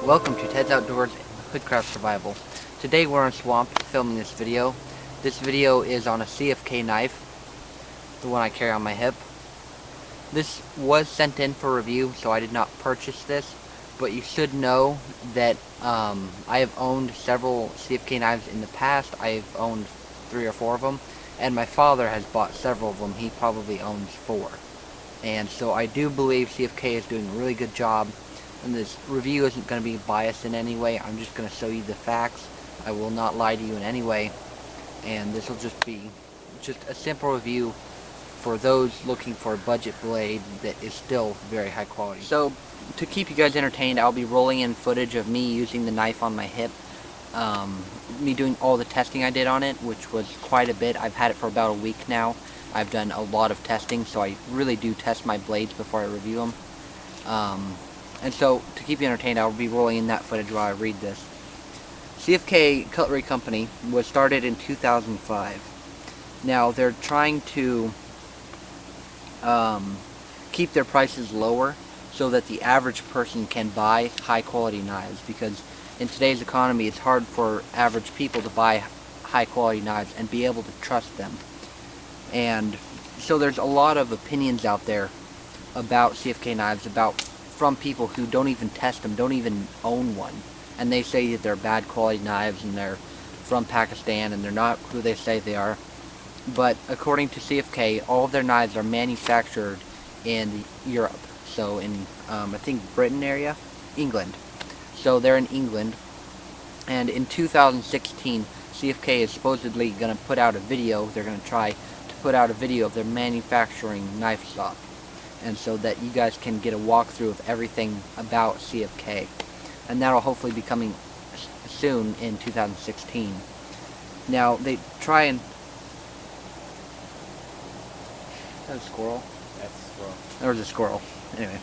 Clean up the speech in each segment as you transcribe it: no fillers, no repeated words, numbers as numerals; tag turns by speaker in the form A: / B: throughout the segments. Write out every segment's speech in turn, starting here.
A: Welcome to Ted's Outdoors HoodCraft Survival. Today we're in a swamp filming this video. This video is on a CFK knife, the one I carry on my hip. This was sent in for review, so I did not purchase this, but you should know that I have owned several CFK knives in the past. I've owned 3 or 4 of them, and my father has bought several of them. He probably owns 4. And so I do believe CFK is doing a really good job. And this review isn't going to be biased in any way. I'm just going to show you the facts. I will not lie to you in any way. And this will just be a simple review for those looking for a budget blade that is still very high quality. So, to keep you guys entertained, I'll be rolling in footage of me using the knife on my hip. Me doing all the testing I did on it, which was quite a bit. I've had it for about a week now. I've done a lot of testing, so I really do test my blades before I review them. And so, to keep you entertained, I'll be rolling in that footage while I read this. CFK Cutlery Company was started in 2005. Now, they're trying to keep their prices lower so that the average person can buy high-quality knives, because in today's economy, it's hard for average people to buy high-quality knives and be able to trust them. And so there's a lot of opinions out there about CFK knives, from people who don't even test them, don't even own one, and they say that they're bad quality knives and they're from Pakistan and they're not who they say they are. But according to CFK, all of their knives are manufactured in Europe, so in I think Britain area, England. So they're in England, and in 2016 CFK is supposedly going to put out a video. They're going to try to put out a video of their manufacturing knife shop, and so that you guys can get a walkthrough of everything about CFK, and that'll hopefully be coming soon in 2016. Now they try and... Is that a squirrel?
B: That's a squirrel.
A: There was a squirrel. Anyway,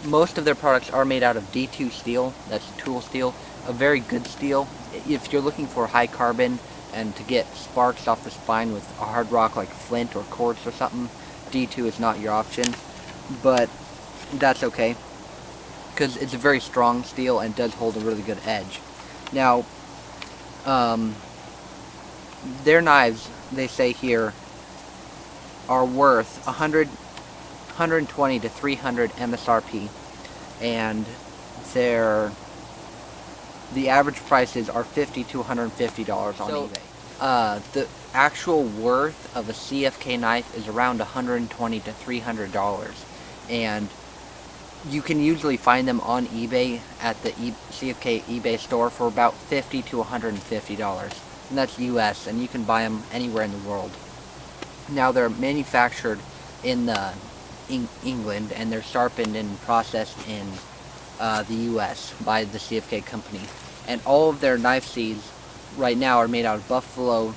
A: most of their products are made out of D2 steel. That's tool steel, a very good steel. If you're looking for high carbon and to get sparks off the spine with a hard rock like flint or quartz or something, D2 is not your option, but that's okay, because it's a very strong steel and does hold a really good edge. Now, their knives, they say here, are worth 120 to 300 Msrp, and the average prices are $50 to $150 on eBay. The actual worth of a CFK knife is around $120 to $300, and you can usually find them on eBay at the CFK eBay store for about $50 to $150, and that's US, and you can buy them anywhere in the world. Now they're manufactured in England, and they're sharpened and processed in the US by the CFK company, and all of their knife seeds right now are made out of buffalo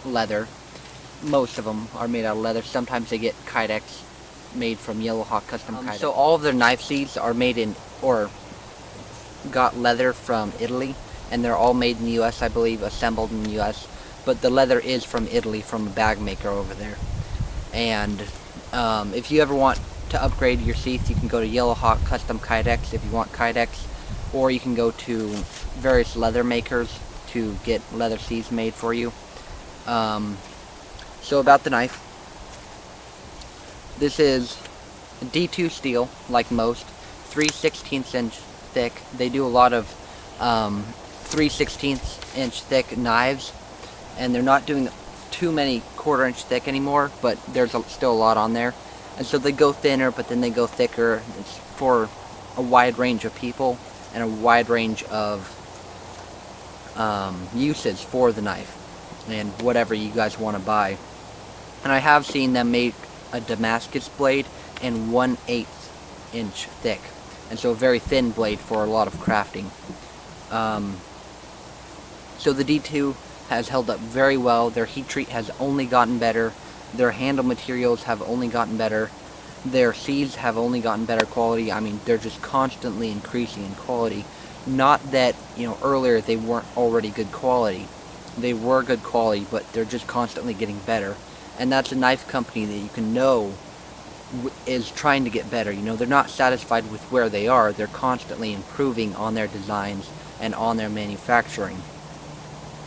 A: leather. Most of them are made out of leather. Sometimes they get Kydex made from Yellow Hawk custom Kydex. So all of their knife seeds are made in, or got leather from Italy, and they're all made in the US, I believe, assembled in the US, but the leather is from Italy, from a bag maker over there. And if you ever want to upgrade your Sheath, you can go to Yellow Hawk custom Kydex if you want Kydex, or you can go to various leather makers to get leather seeds made for you. So about the knife, this is D2 steel, like most, 3/16 inch thick. They do a lot of 3/16 inch thick knives, and they're not doing too many 1/4 inch thick anymore, but there's still a lot on there. And so they go thinner, but then they go thicker. It's for a wide range of people and a wide range of uses for the knife and whatever you guys want to buy. And I have seen them make a Damascus blade in 1/8 inch thick, and so a very thin blade for a lot of crafting. So the D2 has held up very well. Their heat treat has only gotten better. Their handle materials have only gotten better. Their seeds have only gotten better quality. I mean, they're just constantly increasing in quality. Not that, you know, earlier they weren't already good quality. They were good quality, but they're just constantly getting better. And that's a knife company that you can know is trying to get better. You know, they're not satisfied with where they are. They're constantly improving on their designs and on their manufacturing.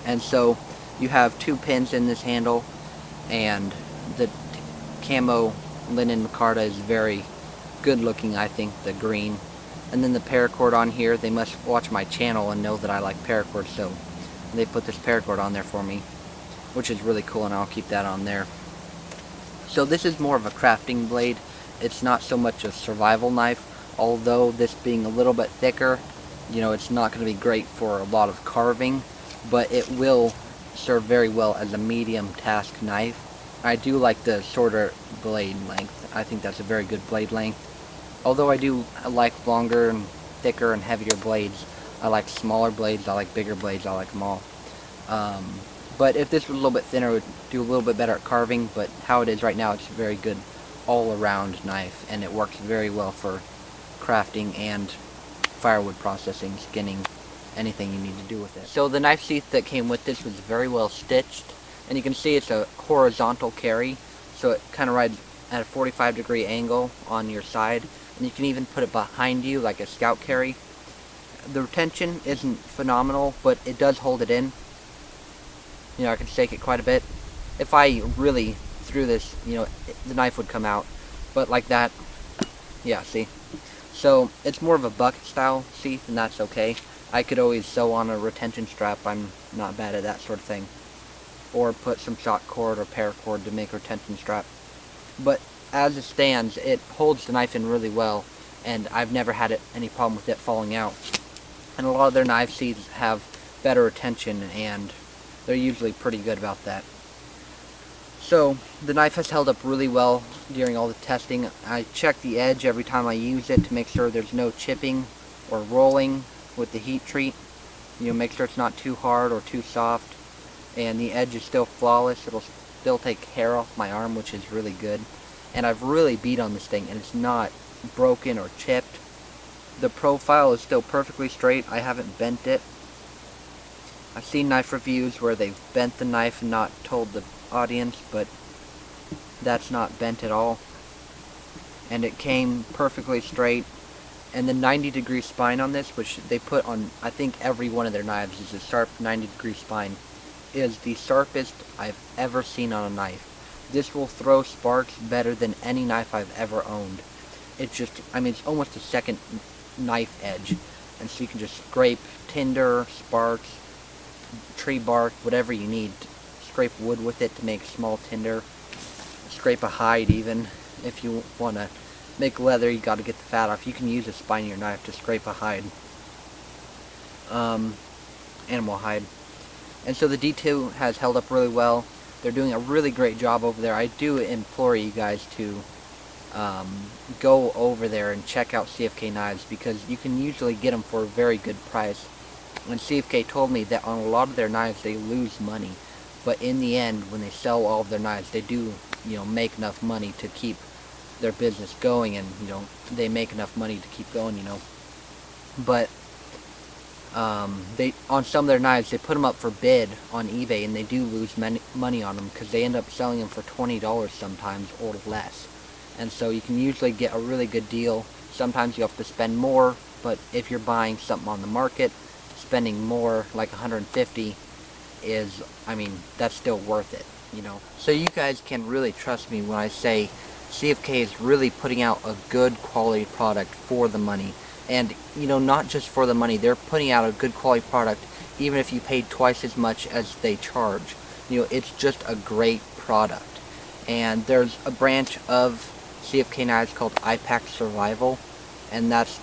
A: And so you have 2 pins in this handle, and the camo linen micarta is very good looking, I think, the green. And then the paracord on here, they must watch my channel and know that I like paracord, so they put this paracord on there for me, which is really cool, and I'll keep that on there. So this is more of a crafting blade. It's not so much a survival knife, although this being a little bit thicker, you know, it's not going to be great for a lot of carving, but it will serve very well as a medium task knife. I do like the shorter blade length. I think that's a very good blade length. Although I do like longer and thicker and heavier blades. I like smaller blades, I like bigger blades, I like them all. But if this was a little bit thinner, it would do a little bit better at carving, but how it is right now, it's a very good all-around knife, and it works very well for crafting and firewood processing, skinning, anything you need to do with it. So the knife sheath that came with this was very well stitched, and you can see it's a horizontal carry, so it kind of rides at a 45-degree angle on your side, and you can even put it behind you like a scout carry. The retention isn't phenomenal, but it does hold it in. You know, I can shake it quite a bit. If I really threw this, you know, the knife would come out. But like that, yeah, see? So, it's more of a bucket style sheath, and that's okay. I could always sew on a retention strap. I'm not bad at that sort of thing. Or put some shock cord or paracord to make a retention strap. But as it stands, it holds the knife in really well, and I've never had any problem with it falling out. And a lot of their knife sheaths have better retention, and they're usually pretty good about that. So, the knife has held up really well during all the testing. I check the edge every time I use it to make sure there's no chipping or rolling with the heat treat. You know, make sure it's not too hard or too soft. And the edge is still flawless. It'll still take hair off my arm, which is really good. And I've really beat on this thing, and it's not broken or chipped. The profile is still perfectly straight. I haven't bent it. I've seen knife reviews where they've bent the knife and not told the audience, but that's not bent at all. And it came perfectly straight. And the 90-degree spine on this, which they put on, I think, every one of their knives, is a sharp 90-degree spine, is the sharpest I've ever seen on a knife. This will throw sparks better than any knife I've ever owned. It's just, I mean, it's almost a second knife edge. And so you can just scrape tinder, sparks, tree bark, whatever you need. Scrape wood with it to make small tinder. Scrape a hide even. If you want to make leather, you got to get the fat off. You can use the spine of your knife to scrape a hide. Animal hide. And so the D2 has held up really well. They're doing a really great job over there. I do implore you guys to go over there and check out CFK knives, because you can usually get them for a very good price. And CFK told me that on a lot of their knives they lose money, but in the end, when they sell all of their knives, they do, you know, make enough money to keep their business going, and, you know, they make enough money to keep going, you know. But they, on some of their knives, they put them up for bid on eBay, and they do lose money on them, because they end up selling them for $20 sometimes or less. And so you can usually get a really good deal. Sometimes you have to spend more, but if you're buying something on the market, spending more, like $150, is, I mean, that's still worth it, you know. So you guys can really trust me when I say CFK is really putting out a good quality product for the money. And, you know, not just for the money, they're putting out a good quality product even if you paid twice as much as they charge. You know, it's just a great product. And there's a branch of CFK knives called IPAK Survival, and that's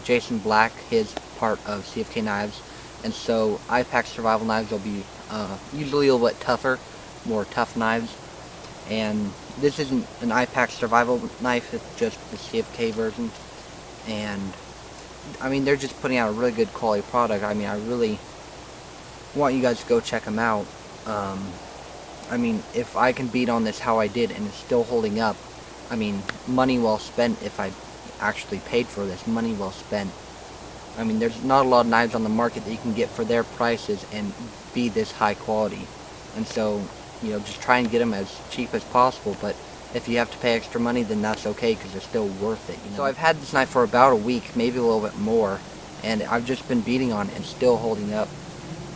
A: Jason Black, his part of CFK knives. And so IPAK Survival knives will be usually a little bit tougher, more tough knives. And this isn't an IPAK Survival knife, it's just the CFK version. And I mean, they're just putting out a really good quality product. I mean, I really want you guys to go check them out. I mean, if I can beat on this how I did and it's still holding up, I mean, money well spent. If I actually paid for this, money well spent. I mean, there's not a lot of knives on the market that you can get for their prices and be this high quality. And so, you know, just try and get them as cheap as possible. But If you have to pay extra money, then that's okay, because it's still worth it, you know? So I've had this knife for about a week, maybe a little bit more, and I've just been beating on it and still holding up.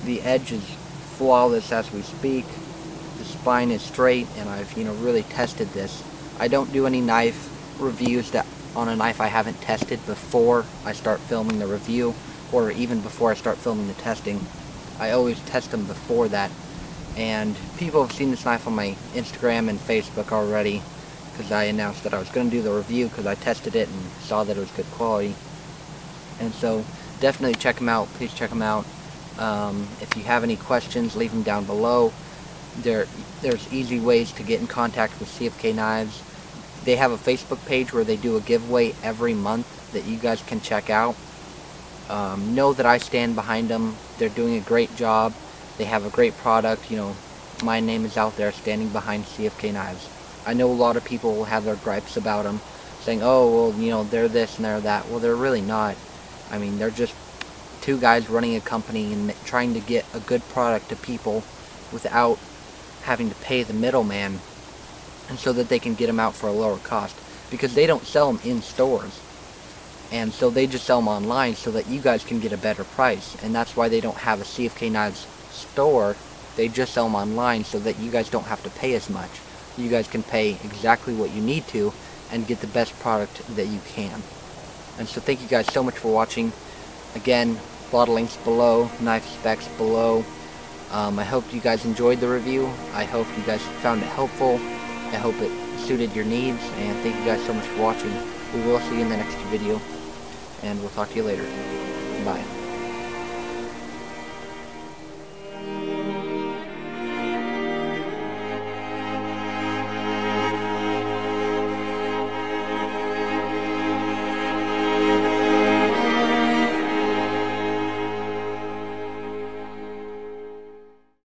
A: The edge is flawless as we speak. The spine is straight, and I've, really tested this. I don't do any knife reviews on a knife I haven't tested before I start filming the review, or even before I start filming the testing. I always test them before that. And people have seen this knife on my Instagram and Facebook already, because I announced that I was going to do the review because I tested it and saw that it was good quality. And so definitely check them out. Please check them out. If you have any questions, leave them down below. There's easy ways to get in contact with CFK Knives. They have a Facebook page where they do a giveaway every month that you guys can check out. Know that I stand behind them. They're doing a great job. They have a great product. My name is out there standing behind CFK Knives. I know a lot of people will have their gripes about them, saying, oh, well, they're this and they're that. Well, they're really not. I mean, they're just two guys running a company and trying to get a good product to people without having to pay the middleman, and so that they can get them out for a lower cost, because they don't sell them in stores. And so they just sell them online so that you guys can get a better price. And that's why they don't have a CFK Knives store. They just sell them online so that you guys don't have to pay as much. You guys can pay exactly what you need to and get the best product that you can. And so thank you guys so much for watching. Again, bottle links below, knife specs below. I hope you guys enjoyed the review. I hope you guys found it helpful. I hope it suited your needs. And thank you guys so much for watching. We will see you in the next video. And we'll talk to you later. Bye.